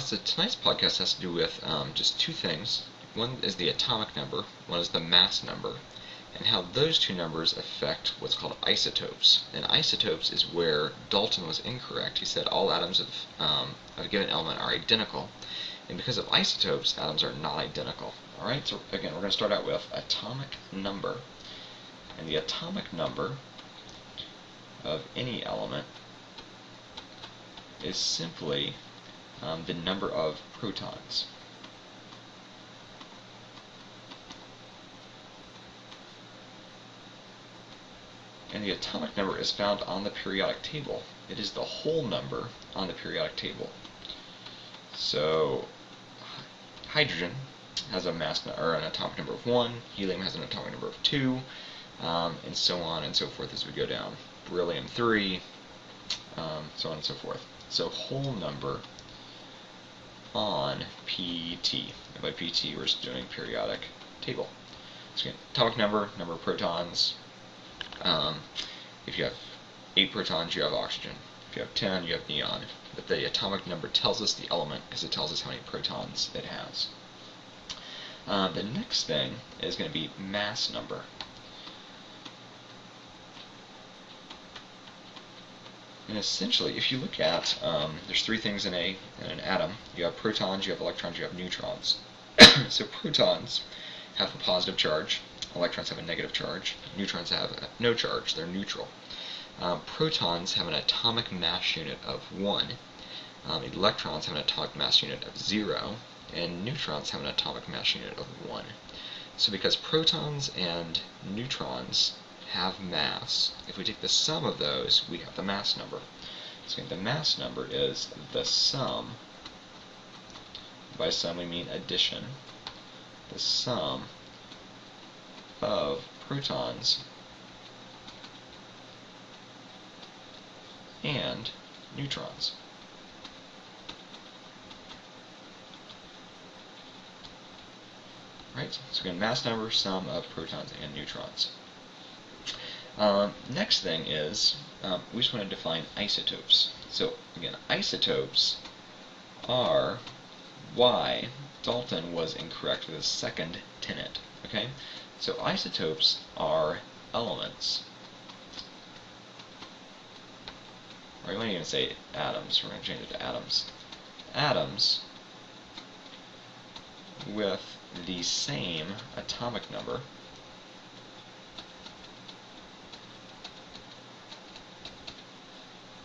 So tonight's podcast has to do with just two things. One is the atomic number, one is the mass number, and how those two numbers affect what's called isotopes. And isotopes is where Dalton was incorrect. He said all atoms of a given element are identical, and because of isotopes, atoms are not identical. Alright, so again, we're going to start out with atomic number. And the atomic number of any element is simply the number of protons. And the atomic number is found on the periodic table. It is the whole number on the periodic table. So hydrogen has a mass or an atomic number of 1, helium has an atomic number of 2, and so on and so forth as we go down. Beryllium 3, so on and so forth. So whole number on PT. And by PT we're just doing periodic table. So again, atomic number, number of protons. If you have 8 protons, you have oxygen. If you have 10, you have neon. But the atomic number tells us the element because it tells us how many protons it has. The next thing is going to be mass number. And essentially, if you look at, there's 3 things in an atom. You have protons, you have electrons, you have neutrons. So protons have a positive charge, electrons have a negative charge, neutrons have no charge, they're neutral. Protons have an atomic mass unit of 1, electrons have an atomic mass unit of 0, and neutrons have an atomic mass unit of 1. So because protons and neutrons have mass, if we take the sum of those, we have the mass number. So the mass number is the sum, by sum we mean addition, the sum of protons and neutrons. Right? So again, mass number, sum of protons and neutrons. Next thing is, we just want to define isotopes. So again, isotopes are why Dalton was incorrect with his second tenet. Okay? So isotopes are elements. Or we might even say atoms. We're going to change it to atoms. Atoms with the same atomic number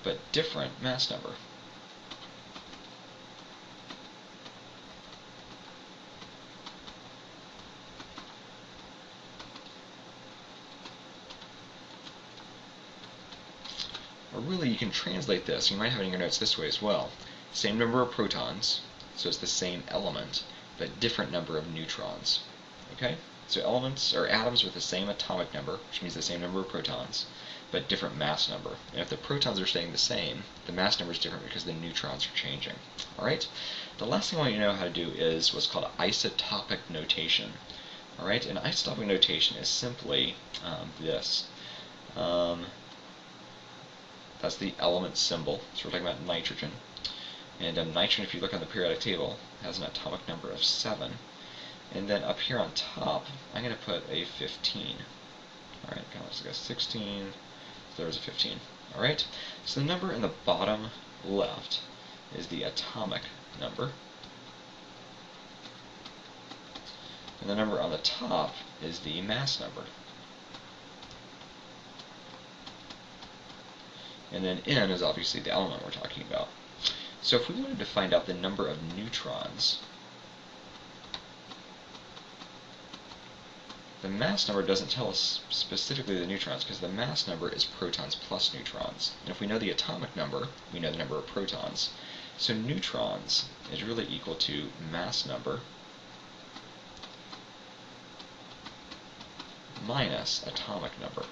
but different mass number. Or really, you can translate this. You might have it in your notes this way as well. Same number of protons, so it's the same element, but different number of neutrons. Okay? So elements or atoms with the same atomic number, which means the same number of protons, but different mass number. And if the protons are staying the same, the mass number is different because the neutrons are changing. Alright? The last thing I want you to know how to do is what's called isotopic notation. Alright? And isotopic notation is simply this. That's the element symbol. So we're talking about nitrogen. And nitrogen, if you look on the periodic table, has an atomic number of 7. And then up here on top, I'm going to put a 15. Alright, let's go 16. So there's a 15. Alright, so the number in the bottom left is the atomic number. And the number on the top is the mass number. And then N is obviously the element we're talking about. So if we wanted to find out the number of neutrons, the mass number doesn't tell us specifically the neutrons because the mass number is protons plus neutrons. And if we know the atomic number, we know the number of protons. So neutrons is really equal to mass number minus atomic number.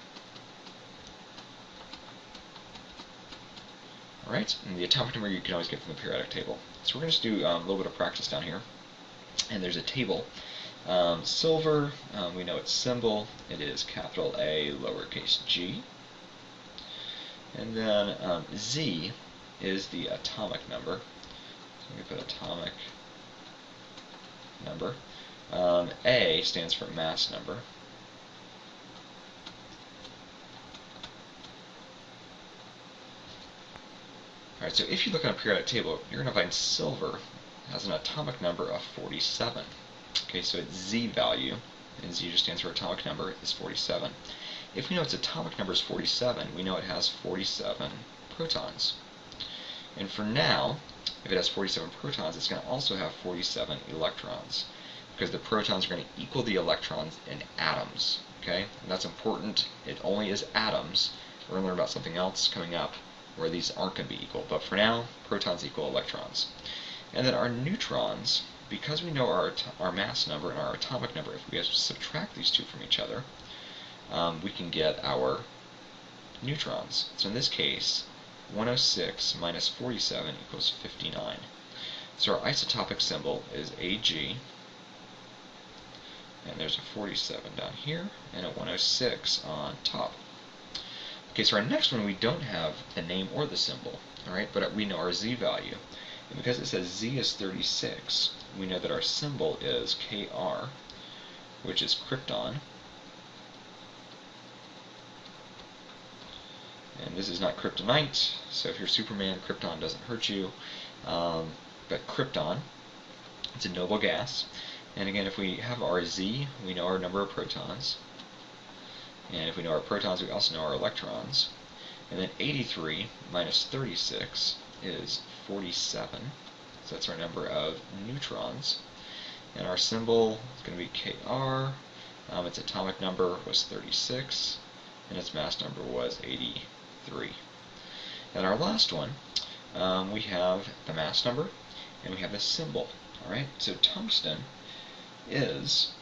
Alright, and the atomic number you can always get from the periodic table. So we're going to do a little bit of practice down here. And there's a table. Silver, we know its symbol. It is capital A, lowercase g. And then Z is the atomic number. we put atomic number. A stands for mass number. Alright, so if you look on a periodic table, you're going to find silver has an atomic number of 47. Okay, so its Z value, and Z just stands for atomic number, is 47. If we know its atomic number is 47, we know it has 47 protons. And for now, if it has 47 protons, it's going to also have 47 electrons, because the protons are going to equal the electrons in atoms. Okay, and that's important. It only is atoms. We're going to learn about something else coming up where these aren't going to be equal. But for now, protons equal electrons. And then our neutrons, because we know our mass number and our atomic number, if we subtract these two from each other, we can get our neutrons. So in this case, 106 minus 47 equals 59. So our isotopic symbol is Ag, and there's a 47 down here, and a 106 on top. Okay, so our next one, we don't have the name or the symbol, alright, but we know our Z value. And because it says Z is 36, we know that our symbol is Kr, which is Krypton. And this is not kryptonite, so if you're Superman, Krypton doesn't hurt you. But Krypton, it's a noble gas. And again, if we have our Z, we know our number of protons. And if we know our protons, we also know our electrons. And then 83 minus 36 is 47. So that's our number of neutrons. And our symbol is going to be Kr. Its atomic number was 36, and its mass number was 83. And our last one, we have the mass number, and we have the symbol. All right. So tungsten is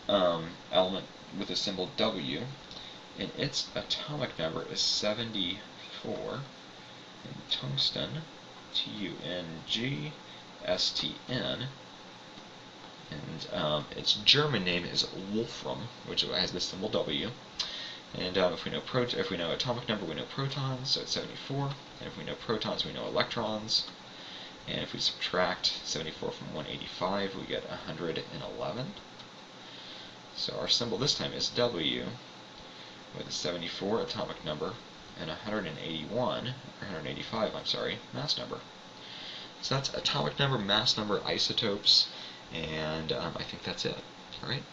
element with the symbol W, and its atomic number is 74. And tungsten, Tungstn, and its German name is Wolfram, which has the symbol W. And if we know atomic number, we know protons, so it's 74. And if we know protons, we know electrons. And if we subtract 74 from 185, we get 111. So our symbol this time is W, with a 74 atomic number and 185, mass number. So that's atomic number, mass number, isotopes, and I think that's it. All right.